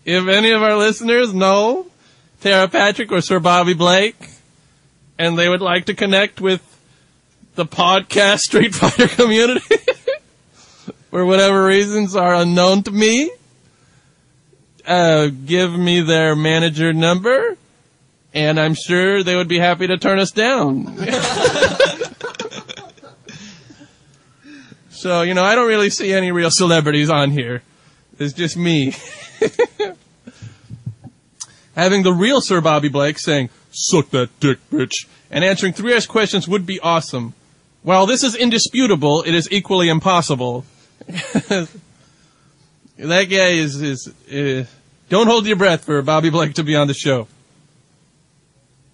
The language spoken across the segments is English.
If any of our listeners know Tara Patrick or Sir Bobby Blake, and they would like to connect with the podcast Street Fighter community, for whatever reasons are unknown to me, give me their manager number, and I'm sure they would be happy to turn us down. So, I don't really see any real celebrities on here. It's just me. Having the real Sir Bobby Blake saying, "Suck that dick, bitch," and answering 3S questions would be awesome. While this is indisputable, it is equally impossible. That guy is don't hold your breath for Bobby Blake to be on the show.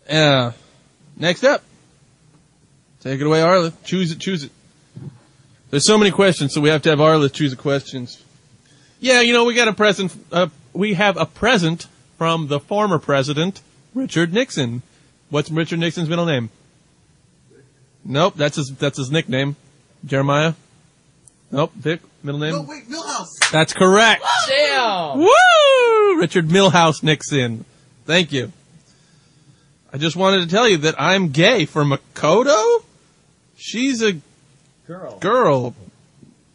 Next up. Take it away, Arlith. Choose it. There's so many questions, so we have to have Arlith choose the questions. Yeah, we got a present, we have a present from the former president, Richard Nixon. What's Richard Nixon's middle name? Nope, that's his nickname. Jeremiah? Nope, Vic, middle name? No, wait, Milhouse! That's correct! Damn! Woo! Richard Milhouse Nixon. Thank you. I just wanted to tell you that I'm gay for Makoto. She's a girl.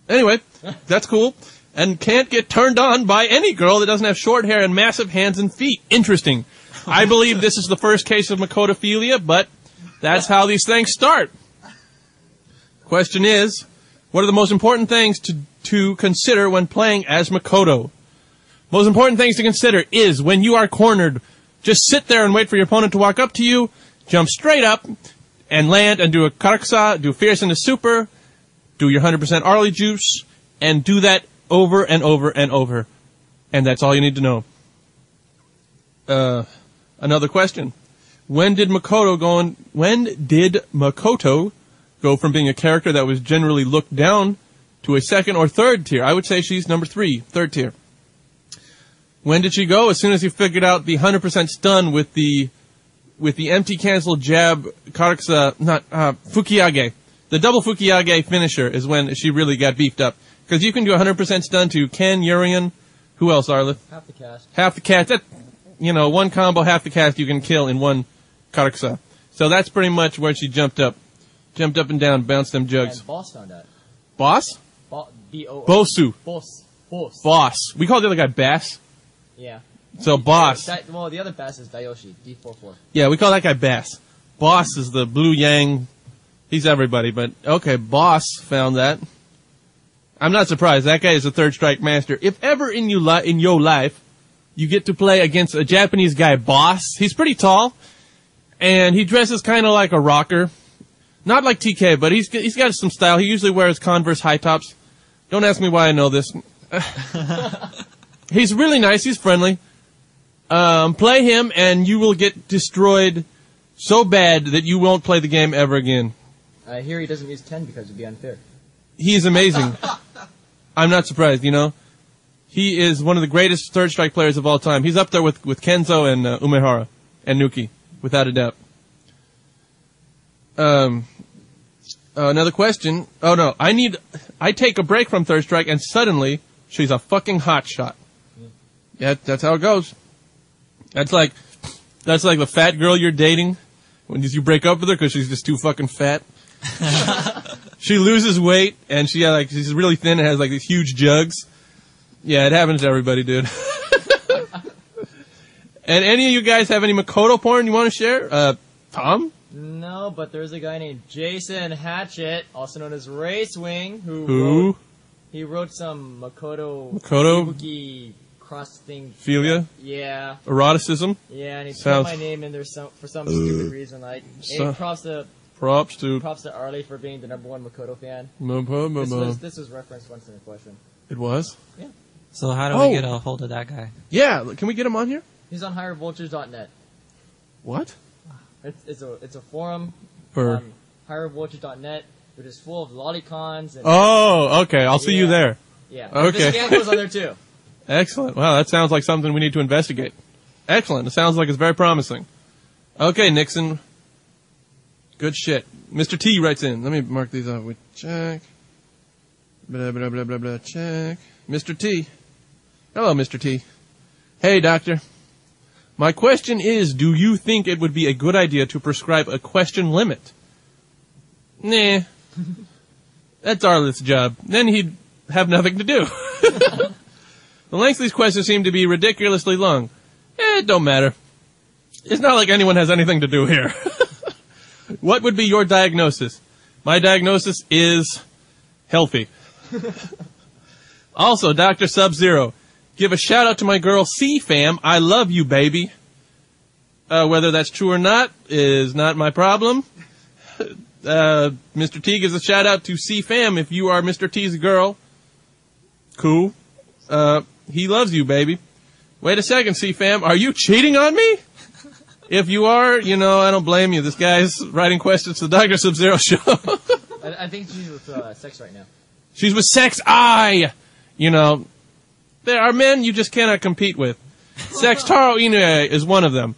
Anyway, that's cool. And can't get turned on by any girl that doesn't have short hair and massive hands and feet. Interesting. I believe this is the first case of Makotophilia, but that's how these things start. Question is, what are the most important things to consider when playing as Makoto? Most important things to consider is when you are cornered, just sit there and wait for your opponent to walk up to you, jump straight up, and land and do a karaksa, do fierce into super, do your 100% Arlie juice, and do that over and over and over. And that's all you need to know. Another question. When did Makoto go from being a character that was generally looked down to a second or third tier? I would say she's number 3, third tier. When did she go? As soon as you figured out the 100% stun with the empty cancel jab Fukiage. The double Fukiage finisher is when she really got beefed up. Because you can do 100% stun to Ken, Urian, who else, Arlith? Half the cast. Half the cast. That, one combo, half the cast you can kill in one karaksa. So that's pretty much where she jumped up. Jumped up and down, bounced them jugs. And Boss found that. Boss? B-O-S. Bosu. Boss. We call the other guy Bass. Yeah. So Boss. Well, the other Bass is Dayoshi, D44. Yeah, we call that guy Bass. Boss is the blue yang. He's everybody, but okay, Boss found that. I'm not surprised. That guy is a third strike master. If ever in your life you get to play against a Japanese guy, Boss, he's pretty tall, and he dresses kind of like a rocker. Not like TK, but he's got some style. He usually wears Converse high tops. Don't ask me why I know this. He's really nice. He's friendly. Play him, and you will get destroyed so bad that you won't play the game ever again. I hear he doesn't use 10 because it'd be unfair. He is amazing. I'm not surprised, He is one of the greatest third strike players of all time. He's up there with Kenzo and Umehara and Nuki, without a doubt. Another question. Oh no, I take a break from third strike and suddenly she's a fucking hot shot. Yeah, that's how it goes. That's like the fat girl you're dating when you break up with her because she's just too fucking fat. She loses weight and she's really thin and has like these huge jugs. Yeah, it happens to everybody, dude. And any of you guys have any Makoto porn you want to share? Tom? No, but there's a guy named Jason Hatchett, also known as Racewing, who wrote some Makoto Ibuki cross thing. Philia? Yeah. Eroticism? Yeah, and he put my name in there for some stupid reason. Props to Arlie for being the #1 Makoto fan. This was referenced once in a question. It was? Yeah. So how do we get a hold of that guy? Yeah, can we get him on here? He's on highervoltage.net. What? It's a forum for on highervoltage.net, which is full of lolicons. And okay. I'll see you there. Yeah. Okay. The scam goes on there too. Excellent. Wow, that sounds like something we need to investigate. Excellent. It sounds like it's very promising. Okay, Nixon. Good shit. Mr. T writes in. Let me mark these off. We check. Blah, blah, blah, blah, blah, check. Mr. T. Hello, Mr. T. Hey, doctor. My question is, do you think it would be a good idea to prescribe a question limit? Nah. That's Arlitt's job. Then he'd have nothing to do. The length of these questions seem to be ridiculously long. It don't matter. It's not like anyone has anything to do here. What would be your diagnosis? My diagnosis is healthy. Also, Dr. Sub-Zero, give a shout out to my girl C-Fam. I love you, baby. Whether that's true or not is not my problem. Mr. T gives a shout out to C-Fam if you are Mr. T's girl. Cool. He loves you, baby. Wait a second, C-Fam. Are you cheating on me? If you are, I don't blame you. This guy's writing questions to the Dr. Sub-Zero show. I think she's with sex right now. She's with Sex I. There are men you just cannot compete with. Sex Taro Inoue is one of them.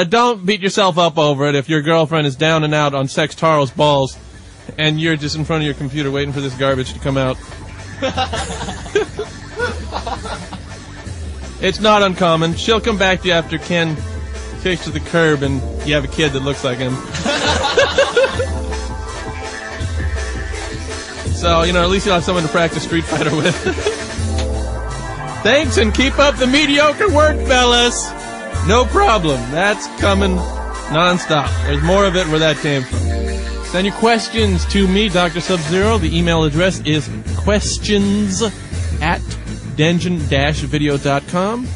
Don't beat yourself up over it if your girlfriend is down and out on Sex Taro's balls and you're just in front of your computer waiting for this garbage to come out. It's not uncommon. She'll come back to you after Ken kicks to the curb and you have a kid that looks like him. So, at least you'll have someone to practice Street Fighter with. Thanks, and keep up the mediocre work, fellas. No problem. That's coming nonstop. There's more of it where that came from. Send your questions to me, Dr. Sub-Zero. The email address is questions@dungeon-video.com.